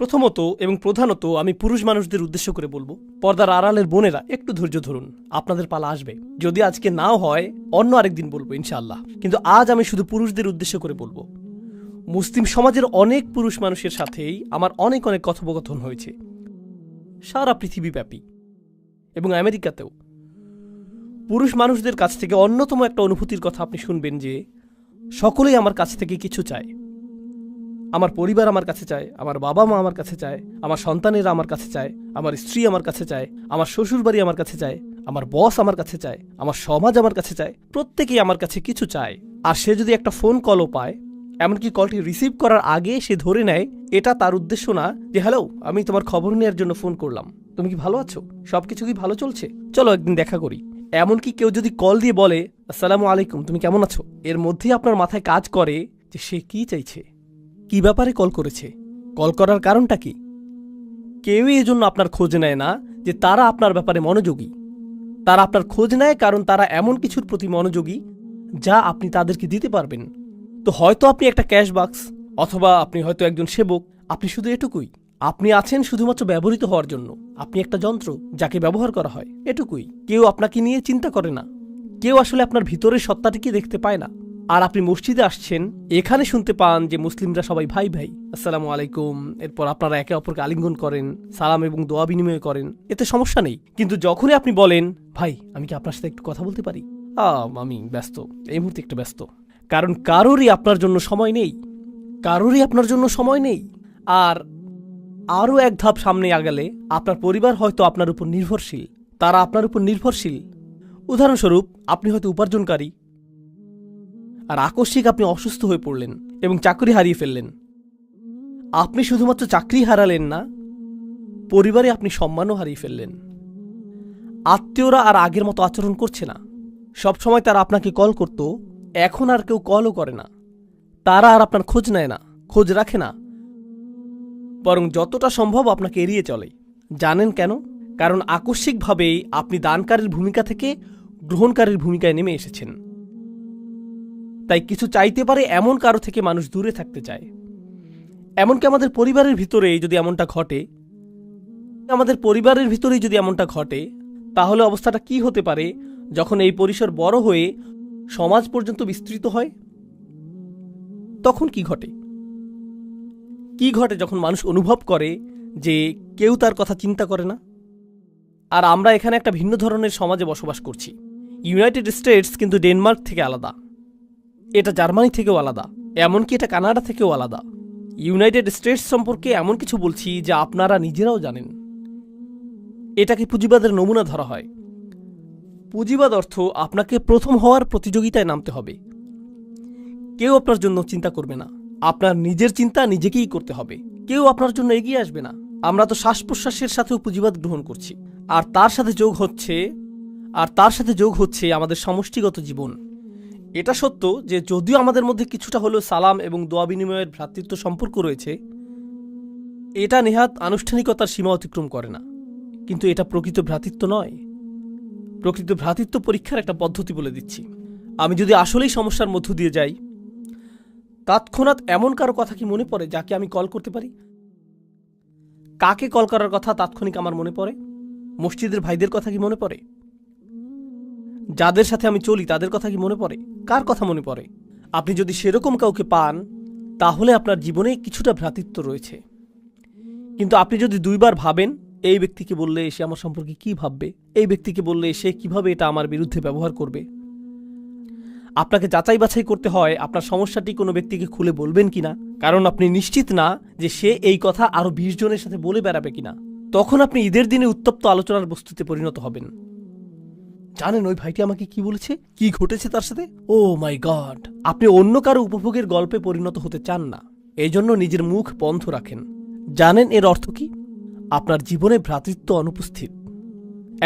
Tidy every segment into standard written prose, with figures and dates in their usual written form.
প্রথমত এবং প্রধানত আমি পুরুষ মানুষদের উদ্দেশ্য করে বলবো, পর্দার আড়ালের বোনেরা একটু ধৈর্য ধরুন, আপনাদের পালা আসবে। যদি আজকে নাও হয় অন্য আরেকদিন বলবো ইনশাআল্লাহ, কিন্তু আজ আমি শুধু পুরুষদের উদ্দেশ্য করে বলবো। মুসলিম সমাজের অনেক পুরুষ মানুষের সাথেই আমার অনেক কথোপকথন হয়েছে, সারা পৃথিবীব্যাপী এবং আমেরিকাতেও। পুরুষ মানুষদের কাছ থেকে অন্যতম একটা অনুভূতির কথা আপনি শুনবেন যে সকলেই আমার কাছ থেকে কিছু চায়। আমার পরিবার আমার কাছে চায়, আমার বাবা মা আমার কাছে চায়, আমার সন্তানেরা আমার কাছে চায়, আমার স্ত্রী আমার কাছে চায়, আমার শ্বশুরবাড়ি আমার কাছে চায়, আমার বস আমার কাছে চায়, আমার সমাজ আমার কাছে চায়, প্রত্যেকেই আমার কাছে কিছু চায়। আর সে যদি একটা ফোন কলও পায়, এমনকি কলটি রিসিভ করার আগে সে ধরে নেয় এটা তার উদ্দেশ্য না যে হ্যালো, আমি তোমার খবর নেওয়ার জন্য ফোন করলাম, তুমি কি ভালো আছো, সবকিছু কি ভালো চলছে, চলো একদিন দেখা করি। এমনকি কেউ যদি কল দিয়ে বলে আসসালামু আলাইকুম, তুমি কেমন আছো, এর মধ্যেই আপনার মাথায় কাজ করে যে সে কি চাইছে, কি ব্যাপারে কল করেছে, কল করার কারণটা কি। কেউই এজন্য আপনার খোঁজ নেয় না যে তারা আপনার ব্যাপারে মনোযোগী। তারা আপনার খোঁজ নেয় কারণ তারা এমন কিছুর প্রতি মনোযোগী যা আপনি তাদেরকে দিতে পারবেন। তো হয়তো আপনি একটা ক্যাশ বাক্স, অথবা আপনি হয়তো একজন সেবক, আপনি শুধু এটুকুই। আপনি আছেন শুধুমাত্র ব্যবহৃত হওয়ার জন্য। আপনি একটা যন্ত্র যাকে ব্যবহার করা হয়, এটুকুই। কেউ আপনাকে নিয়ে চিন্তা করে না, কেউ আসলে আপনার ভিতরের সত্তাটিকে দেখতে পায় না। আর আপনি মসজিদে আসছেন, এখানে শুনতে পান যে মুসলিমরা সবাই ভাই ভাই, আসসালামু আলাইকুম, এরপর আপনারা একে অপরকে আলিঙ্গন করেন, সালাম এবং দোয়া বিনিময় করেন, এতে সমস্যা নেই। কিন্তু যখনই আপনি বলেন ভাই আমি কি আপনার সাথে একটু কথা বলতে পারি, আমি ব্যস্ত, এই মুহূর্তে একটু ব্যস্ত, কারণ কারোরই আপনার জন্য সময় নেই, কারোরই আপনার জন্য সময় নেই। আর আরও এক ধাপ সামনে আগালে আপনার পরিবার হয়তো আপনার উপর নির্ভরশীল, তারা আপনার উপর নির্ভরশীল। উদাহরণস্বরূপ, আপনি হয়তো উপার্জনকারী, আর আকস্মিক আপনি অসুস্থ হয়ে পড়লেন এবং চাকরি হারিয়ে ফেললেন। আপনি শুধুমাত্র চাকরি হারালেন না, পরিবারে আপনি সম্মানও হারিয়ে ফেললেন। আত্মীয়রা আর আগের মতো আচরণ করছে না। সবসময় তারা আপনাকে কল করত, এখন আর কেউ কলও করে না। তারা আর আপনার খোঁজ নেয় না, খোঁজ রাখে না, বরং যতটা সম্ভব আপনাকে এড়িয়ে চলে। জানেন কেন? কারণ আকস্মিকভাবেই আপনি দানকারীর ভূমিকা থেকে গ্রহণকারীর ভূমিকায় নেমে এসেছেন। তাই কিছু চাইতে পারে এমন কারো থেকে মানুষ দূরে থাকতে চায়। এমনকি আমাদের পরিবারের ভিতরেই যদি এমনটা ঘটে, তাহলে অবস্থাটা কি হতে পারে যখন এই পরিসর বড় হয়ে সমাজ পর্যন্ত বিস্তৃত হয়? তখন কি ঘটে যখন মানুষ অনুভব করে যে কেউ তার কথা চিন্তা করে না? আর আমরা এখানে একটা ভিন্ন ধরনের সমাজে বসবাস করছি। ইউনাইটেড স্টেটস কিন্তু ডেনমার্ক থেকে আলাদা, এটা জার্মানি থেকেও আলাদা, এমনকি এটা কানাডা থেকেও আলাদা। ইউনাইটেড স্টেটস সম্পর্কে এমন কিছু বলছি যা আপনারা নিজেরাও জানেন। এটাকে পুঁজিবাদের নমুনা ধরা হয়। পুঁজিবাদ অর্থ আপনাকে প্রথম হওয়ার প্রতিযোগিতায় নামতে হবে। কেউ আপনার জন্য চিন্তা করবে না, আপনার নিজের চিন্তা নিজেকেই করতে হবে। কেউ আপনার জন্য এগিয়ে আসবে না। আমরা তো শ্বাস প্রশ্বাসের সাথেও পুঁজিবাদ গ্রহণ করছি, আর তার সাথে যোগ হচ্ছে আমাদের সমষ্টিগত জীবন। এটা সত্য যে যদিও আমাদের মধ্যে কিছুটা হলেও সালাম এবং দোয়া বিনিময়ের ভ্রাতৃত্ব সম্পর্ক রয়েছে, এটা নেহাত আনুষ্ঠানিকতার সীমা অতিক্রম করে না। কিন্তু এটা প্রকৃত ভ্রাতৃত্ব নয়। প্রকৃত ভ্রাতৃত্ব পরীক্ষার একটা পদ্ধতি বলে দিচ্ছি। আমি যদি আসলেই সমস্যার মধ্য দিয়ে যাই, তৎক্ষণাৎ এমন কারো কথা কি মনে পড়ে যাকে আমি কল করতে পারি? কাকে কল করার কথা তাৎক্ষণিক আমার মনে পড়ে? মসজিদের ভাইদের কথা কি মনে পড়ে? যাদের সাথে আমি চলি তাদের কথা কি মনে পড়ে? কার কথা মনে পড়ে? আপনি যদি সেরকম কাউকে পান, তাহলে আপনার জীবনে কিছুটা ভ্রাতৃত্ব রয়েছে। কিন্তু আপনি যদি দুইবার ভাবেন এই ব্যক্তিকে বললে সে আমার সম্পর্কে কি ভাববে, এই ব্যক্তিকে বললে সে কিভাবে এটা আমার বিরুদ্ধে ব্যবহার করবে, আপনাকে যাচাই বাছাই করতে হয় আপনার সমস্যাটি কোনো ব্যক্তিকে খুলে বলবেন কিনা, কারণ আপনি নিশ্চিত না যে সে এই কথা আরো 20 জনের সাথে বলে বেড়াবে কিনা। তখন আপনি ঈদের দিনে উত্তপ্ত আলোচনার বস্তুতে পরিণত হবেন। জানেন ওই ভাইটি আমাকে কি বলেছে, কি ঘটেছে তার সাথে? ও মাই গড! আপনি অন্য কারো উপভোগের গল্পে পরিণত হতে চান না, এই জন্য নিজের মুখ বন্ধ রাখেন। জানেন এর অর্থ কি? আপনার জীবনে ভ্রাতৃত্ব অনুপস্থিত।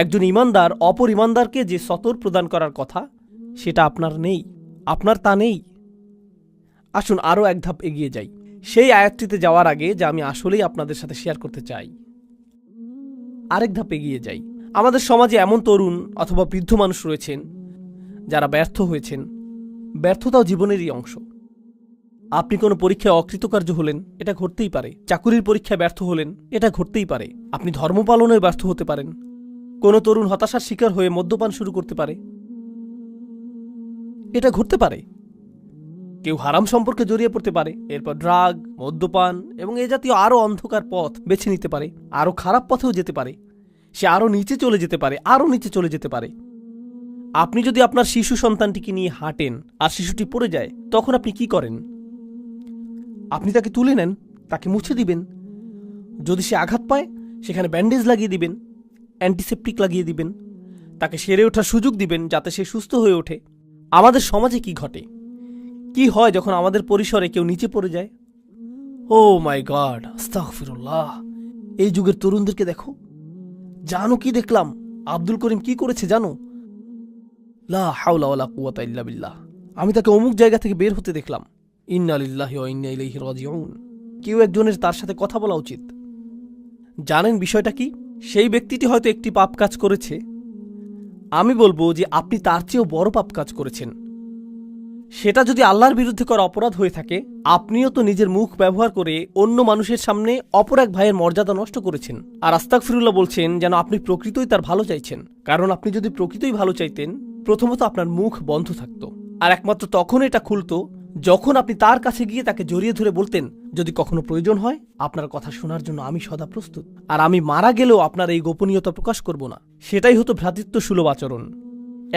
একজন ইমানদার অপর ইমানদারকে যে সতর প্রদান করার কথা, সেটা আপনার তা নেই। আসুন আরও এক ধাপ এগিয়ে যাই, সেই আয়াতটিতে যাওয়ার আগে যা আমি আসলেই আপনাদের সাথে শেয়ার করতে চাই। আরেক ধাপ এগিয়ে যাই। আমাদের সমাজে এমন তরুণ অথবা বৃদ্ধ মানুষ রয়েছেন যারা ব্যর্থ হয়েছেন। ব্যর্থতাও জীবনেরই অংশ। আপনি কোনো পরীক্ষায় অকৃতকার্য হলেন, এটা ঘটতেই পারে। চাকুরির পরীক্ষায় ব্যর্থ হলেন, এটা ঘটতেই পারে। আপনি ধর্ম পালনে ব্যর্থ হতে পারেন। কোনো তরুণ হতাশার শিকার হয়ে মদ্যপান শুরু করতে পারে, এটা ঘটতে পারে। কেউ হারাম সম্পর্কে জড়িয়ে পড়তে পারে, এরপর ড্রাগ, মদ্যপান এবং এ জাতীয় আরও অন্ধকার পথ বেছে নিতে পারে, আরও খারাপ পথেও যেতে পারে। সে আরও নিচে চলে যেতে পারে, আরও নিচে চলে যেতে পারে। আপনি যদি আপনার শিশু সন্তানটিকে নিয়ে হাঁটেন আর শিশুটি পড়ে যায়, তখন আপনি কি করেন? আপনি তাকে তুলে নেন, তাকে মুছে দিবেন। যদি সে আঘাত পায়, সেখানে ব্যান্ডেজ লাগিয়ে দিবেন, অ্যান্টিসেপটিক লাগিয়ে দিবেন, তাকে সেরে ওঠার সুযোগ দিবেন যাতে সে সুস্থ হয়ে ওঠে। আমাদের সমাজে কি ঘটে, কি হয় যখন আমাদের পরিসরে কেউ নিচে পড়ে যায়? ও মাই গড, আস্তাগফিরুল্লাহ। এই যুগের তরুণদেরকে দেখো, জানো কি দেখলাম? আব্দুল করিম কি করেছে জানো? লা হাওলা ওয়ালা কুওয়াতা ইল্লা বিল্লাহ। আমি তাকে অমুক জায়গা থেকে বের হতে দেখলাম। ইন্না লিল্লাহি ওয়া ইন্না ইলাইহি রাজিউন। কেউ একজনের তার সাথে কথা বলা উচিত। জানেন বিষয়টা কি? সেই ব্যক্তিটি হয়তো একটি পাপ কাজ করেছে, আমি বলবো যে আপনি তার চেয়েও বড় পাপ কাজ করেছেন। সেটা যদি আল্লাহর বিরুদ্ধে করা অপরাধ হয়ে থাকে, আপনিও তো নিজের মুখ ব্যবহার করে অন্য মানুষের সামনে অপর এক ভাইয়ের মর্যাদা নষ্ট করেছেন। আর আস্তাগফিরুল্লাহ বলছেন যেন আপনি প্রকৃতই তার ভালো চাইছেন। কারণ আপনি যদি প্রকৃতই ভালো চাইতেন, প্রথমত আপনার মুখ বন্ধ থাকত, আর একমাত্র তখন এটা খুলতো যখন আপনি তার কাছে গিয়ে তাকে জড়িয়ে ধরে বলতেন, যদি কখনো প্রয়োজন হয় আপনার কথা শোনার জন্য আমি সদা প্রস্তুত, আর আমি মারা গেলেও আপনার এই গোপনীয়তা প্রকাশ করব না। সেটাই হতো ভ্রাতৃত্ব সুলভ আচরণ।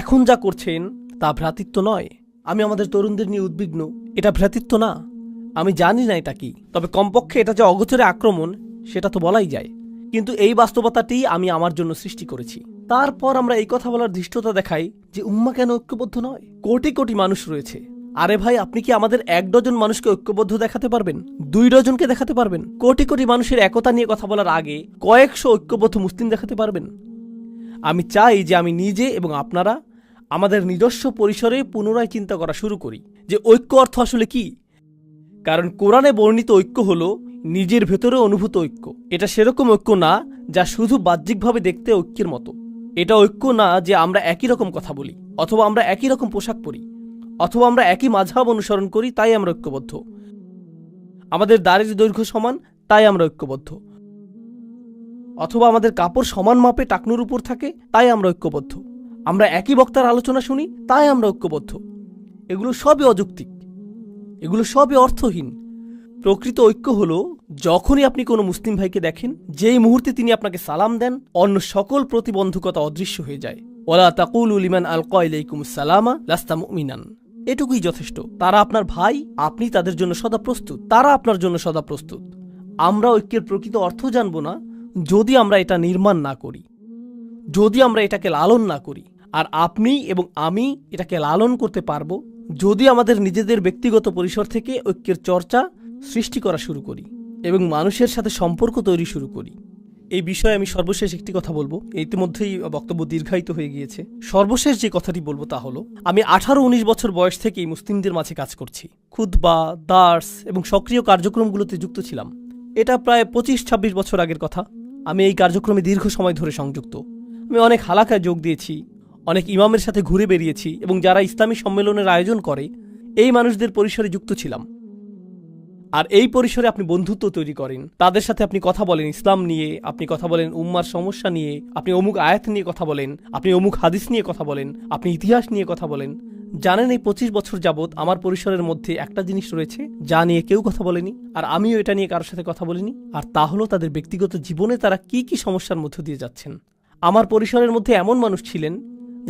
এখন যা করছেন তা ভ্রাতৃত্ব নয়। আমি আমাদের তরুণদের নিয়ে উদ্বিগ্ন। এটা ভ্রাতৃত্ব না। আমি জানি না এটা কি, তবে কমপক্ষে এটা যে অগোচরে আক্রমণ সেটা তো বলাই যায়। কিন্তু এই বাস্তবতাটি আমি আমার জন্য সৃষ্টি করেছি। তারপর আমরা এই কথা বলার ধৃষ্টতা দেখাই যে উম্মাহ কেন ঐক্যবদ্ধ নয়? কোটি কোটি মানুষ রয়েছে। আরে ভাই, আপনি কি আমাদের 1 ডজন মানুষকে ঐক্যবদ্ধ দেখাতে পারবেন? 2 ডজনকে দেখাতে পারবেন? কোটি কোটি মানুষের একতা নিয়ে কথা বলার আগে কয়েকশো ঐক্যবদ্ধ মুসলিম দেখাতে পারবেন? আমি চাই যে আমি নিজে এবং আপনারা আমাদের নিজস্ব পরিসরে পুনরায় চিন্তা করা শুরু করি যে ঐক্য অর্থ আসলে কি। কারণ কোরআনে বর্ণিত ঐক্য হলো নিজের ভেতরে অনুভূত ঐক্য। এটা সেরকম ঐক্য না যা শুধু বাহ্যিকভাবে দেখতে ঐক্যের মতো। এটা ঐক্য না যে আমরা একই রকম কথা বলি, অথবা আমরা একই রকম পোশাক পরি, অথবা আমরা একই মাযহাব অনুসরণ করি তাই আমরা ঐক্যবদ্ধ, আমাদের দাড়ির দৈর্ঘ্য সমান তাই আমরা ঐক্যবদ্ধ, অথবা আমাদের কাপড় সমান মাপে টাকনুর উপর থাকে তাই আমরা ঐক্যবদ্ধ, আমরা একই বক্তার আলোচনা শুনি তাই আমরা ঐক্যবদ্ধ। এগুলো সবই অযৌক্তিক, এগুলো সবই অর্থহীন। প্রকৃত ঐক্য হলো যখনই আপনি কোনো মুসলিম ভাইকে দেখেন, যেই মুহূর্তে তিনি আপনাকে সালাম দেন, অন্য সকল প্রতিবন্ধকতা অদৃশ্য হয়ে যায়। ওয়ালা তাকুলু লিমান আলকা ইলাইকুমুস সালামা লাস্তা মুমিনান। এটুকুই যথেষ্ট। তারা আপনার ভাই, আপনি তাদের জন্য সদা প্রস্তুত, তারা আপনার জন্য সদা প্রস্তুত। আমরা ঐক্যের প্রকৃত অর্থ জানব না যদি আমরা এটা নির্মাণ না করি, যদি আমরা এটাকে লালন না করি। আর আপনি এবং আমি এটাকে লালন করতে পারবো যদি আমাদের নিজেদের ব্যক্তিগত পরিসর থেকে ঐক্যের চর্চা সৃষ্টি করা শুরু করি এবং মানুষের সাথে সম্পর্ক তৈরি শুরু করি। এই বিষয়ে আমি সর্বশেষ একটি কথা বলবো। ইতিমধ্যেই বক্তব্য দীর্ঘায়িত হয়ে গিয়েছে। সর্বশেষ যে কথাটি বলবো তা হলো, আমি 18-19 বছর বয়স থেকেই মুসলিমদের মাঝে কাজ করছি। খুতবা, দার্স এবং সক্রিয় কার্যক্রমগুলোতে যুক্ত ছিলাম। এটা প্রায় 25-26 বছর আগের কথা। আমি এই কার্যক্রমে দীর্ঘ সময় ধরে সংযুক্ত। আমি অনেক হালাকায় যোগ দিয়েছি, অনেক ইমামের সাথে ঘুরে বেরিয়েছি এবং যারা ইসলামী সম্মেলনের আয়োজন করে এই মানুষদের পরিসরে যুক্ত ছিলাম। আর এই পরিসরে আপনি বন্ধুত্ব তৈরি করেন, তাদের সাথে আপনি কথা বলেন ইসলাম নিয়ে, আপনি কথা বলেন উম্মার সমস্যা নিয়ে, আপনি অমুক আয়াত নিয়ে কথা বলেন, আপনি অমুক হাদিস নিয়ে কথা বলেন, আপনি ইতিহাস নিয়ে কথা বলেন। জানেন, এই 25 বছর যাবৎ আমার পরিসরের মধ্যে একটা জিনিস রয়েছে যা নিয়ে কেউ কথা বলেনি, আর আমিও এটা নিয়ে কারোর সাথে কথা বলিনি। আর তা হলো তাদের ব্যক্তিগত জীবনে তারা কি কি সমস্যার মধ্য দিয়ে যাচ্ছেন। আমার পরিসরের মধ্যে এমন মানুষ ছিলেন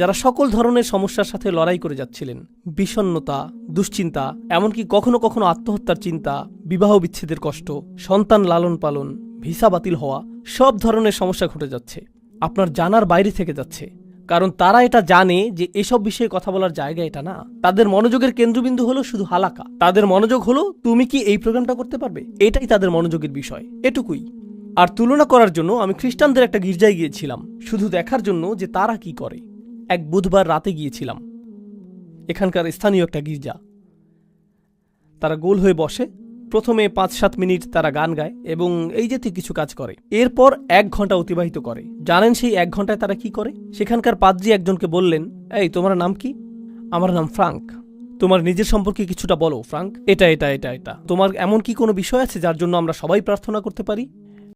যারা সকল ধরনের সমস্যার সাথে লড়াই করে যাচ্ছিলেন। বিষণ্ণতা, দুশ্চিন্তা, এমনকি কখনো কখনো আত্মহত্যার চিন্তা, বিবাহ বিচ্ছেদের কষ্ট, সন্তান লালন পালন, ভিসা বাতিল হওয়া, সব ধরনের সমস্যা ঘটে যাচ্ছে। আপনার জানার বাইরে থেকে যাচ্ছে, কারণ তারা এটা জানে যে এসব বিষয়ে কথা বলার জায়গা এটা না। তাদের মনোযোগের কেন্দ্রবিন্দু হলো শুধু হালাকা। তাদের মনোযোগ হলো তুমি কি এই প্রোগ্রামটা করতে পারবে, এটাই তাদের মনোযোগের বিষয়, এটুকুই। আর তুলনা করার জন্য আমি খ্রিস্টানদের একটা গির্জায় গিয়েছিলাম, শুধু দেখার জন্য যে তারা কি করে। এক বুধবার রাতে গিয়েছিলাম, এখানকার স্থানীয় একটা গির্জা। তারা গোল হয়ে বসে, প্রথমে 5-7 মিনিট তারা গান গায় এবং এই জাতীয় কিছু কাজ করে। এরপর 1 ঘন্টা অতিবাহিত করে। জানেন সেই 1 ঘন্টায় তারা কি করে? সেখানকার পাদ্রী একজনকে বললেন, এই তোমার নাম কি? আমার নাম ফ্রাঙ্ক। তোমার নিজের সম্পর্কে কিছুটা বলো ফ্রাঙ্ক। এটা তোমার এমন কি কোনো বিষয় আছে যার জন্য আমরা সবাই প্রার্থনা করতে পারি?